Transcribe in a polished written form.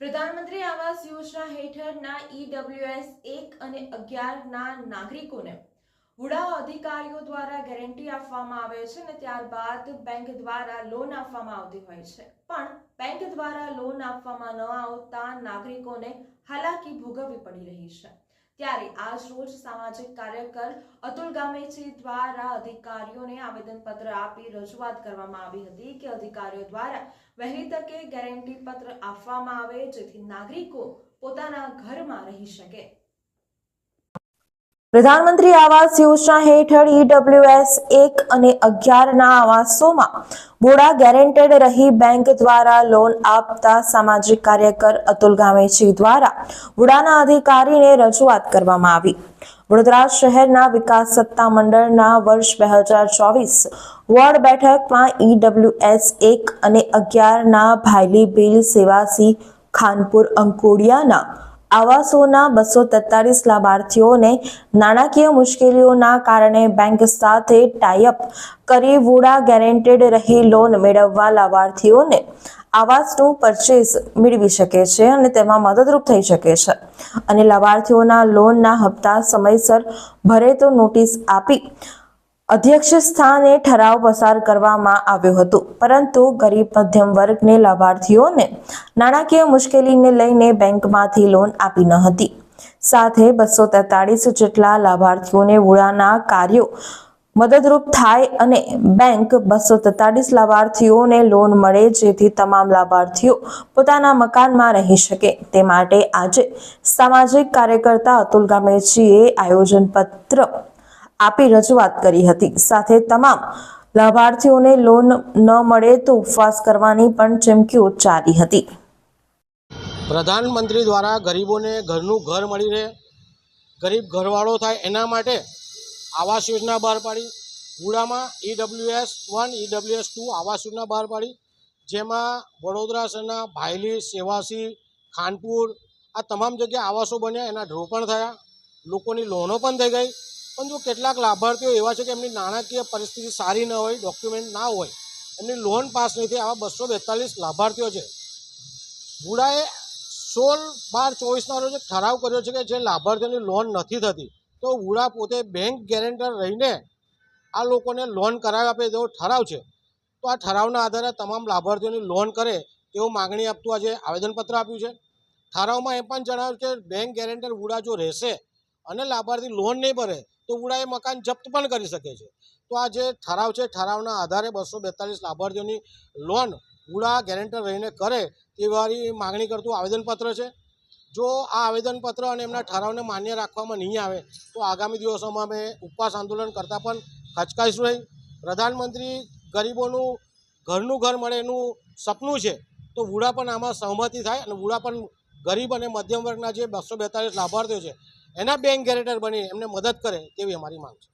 પ્રધાનમંત્રી આવાસ યોજના હેઠળના EWS 1 અને 11ના નાગરિકોને વુડા અધિકારીઓ દ્વારા ગેરંટી આપવામાં આવે છે અને ત્યારબાદ બેંક દ્વારા લોન આપવામાં આવતી હોય છે, પણ બેંક દ્વારા લોન આપવામાં ન આવતા નાગરિકોને હાલાકી ભોગવવી પડી રહી છે। ત્યારે આજ રોજ સામાજિક કાર્યકર અતુલ ગામેચી દ્વારા અધિકારીઓને આવેદનપત્ર આપી રજૂઆત કરવામાં આવી હતી કે અધિકારીઓ દ્વારા વહેલી તકે ગેરંટી પત્ર આપવામાં આવે જેથી નાગરિકો પોતાના ઘરમાં રહી શકે। પ્રધાનમંત્રી આવાસ યોજના હેઠળ EWS 1 અને 11ના આવાસોમાં બોડા ગેરેન્ટેડ રહી બેંક દ્વારા લોન આપતા સામાજિક કાર્યકર અતુલ ગામેચી દ્વારા વુડાના અધિકારીને રજૂઆત કરવામાં આવી। વડોદરા શહેરના વિકાસ સત્તા મંડળના વર્ષ 2024 વોર્ડ બેઠકમાં EWS 1 અને 11ના ભાયલી ભીલ સેવાસી ખાનપુર અંકોડિયાના આવાસોના 243 લાભાર્થીઓને નાણાકીય મુશ્કેલીઓના કારણે બેંક સાથે ટાઈઅપ કરી વુડા ગેરેન્ટેડ રહી લોન મેળવવા લાભાર્થીઓને આવાસનું પરચેઝ મેળવી શકે છે અને તેમાં મદદરૂપ થઈ શકે છે અને લાભાર્થીઓના લોનના હપ્તા સમયસર ભરે તો નોટિસ આપી અધ્યક્ષ સ્થાને ઠરાવ પસાર કરવામાં આવ્યો હતો, પરંતુ ગરીબ મધ્યમ વર્ગને લાભાર્થીઓને નાણાકીય મુશ્કેલીને લઈને બેંકમાંથી લોન આપી ન હતી। સાથે 243 જેટલા લાભાર્થીઓને વુડાના કાર્યો મદદરૂપ થાય અને બેંક 243 લાભાર્થીઓને લોન મળે જેથી તમામ લાભાર્થીઓ પોતાના મકાનમાં રહી શકે તે માટે આજે સામાજિક કાર્યકર્તા અતુલ ગામેચીએ આયોજનપત્ર આપી રજૂઆત કરી હતી। સાથે તમામ લાભાર્થીઓને લોન ન મળે તો ઉપવાસ કરવાની પણ ચીમકી ઉચ્ચારી હતી। પ્રધાનમંત્રી દ્વારા ગરીબોને ઘરનું ઘર મળી રહે, ગરીબ ઘરવાળો થાય એના માટે આવાસ યોજના બહાર પાડી। વુડામાં EWS 1, EWS 2 આવાસ યોજના બહાર પાડી, જેમાં વડોદરા શહેરના ભાયલી, સેવાસી, ખાનપુર આ તમામ જગ્યાએ આવાસો બન્યા, એના ડ્રો પણ થયા, લોકોની લોનો પણ થઈ ગઈ। પણ જો કેટલાક લાભાર્થીઓ એવા છે કે એમની નાણાકીય પરિસ્થિતિ સારી ન હોય, ડોક્યુમેન્ટ ના હોય, એમની લોન પાસ નહીં થઈ, આવા 242 લાભાર્થીઓ છે। વુડાએ 16/12/24ના રોજ ઠરાવ કર્યો છે કે જે લાભાર્થીઓની લોન નથી થતી તો વુડા પોતે બેંક ગેરેન્ટર રહીને આ લોકોને લોન કરાવી આપે તેવો ઠરાવ છે। તો આ ઠરાવના આધારે તમામ લાભાર્થીઓની લોન કરે તેવું માગણી આપતું આજે આવેદનપત્ર આપ્યું છે। ઠરાવમાં એ પણ જણાવ્યું કે બેંક ગેરેન્ટર વુડા જો રહેશે અને લાભાર્થી લોન નહીં ભરે તો વુડા એ મકાન જપ્ત પણ કરી શકે છે। તો આ જે ઠરાવ છે, ઠરાવના આધારે 242 લાભાર્થીઓની લોન વુડા ગેરેન્ટર રહીને કરે તેવી માગણી કરતું આવેદનપત્ર છે। જો આ આવેદનપત્ર અને એમના ઠરાવને માન્ય રાખવામાં નહીં આવે તો આગામી દિવસોમાં અમે ઉપવાસ આંદોલન કરતાં પણ ખચકાઈશું નહીં। પ્રધાનમંત્રી ગરીબોનું ઘરનું ઘર મળે એનું સપનું છે, તો વુડા પણ આમાં સહમતિ થાય અને વુડા પણ ગરીબ અને મધ્યમ વર્ગના જે 242 લાભાર્થીઓ છે એના બેંક ગેરેન્ટર બની એમને મદદ કરે તેવી અમારી માંગ છે।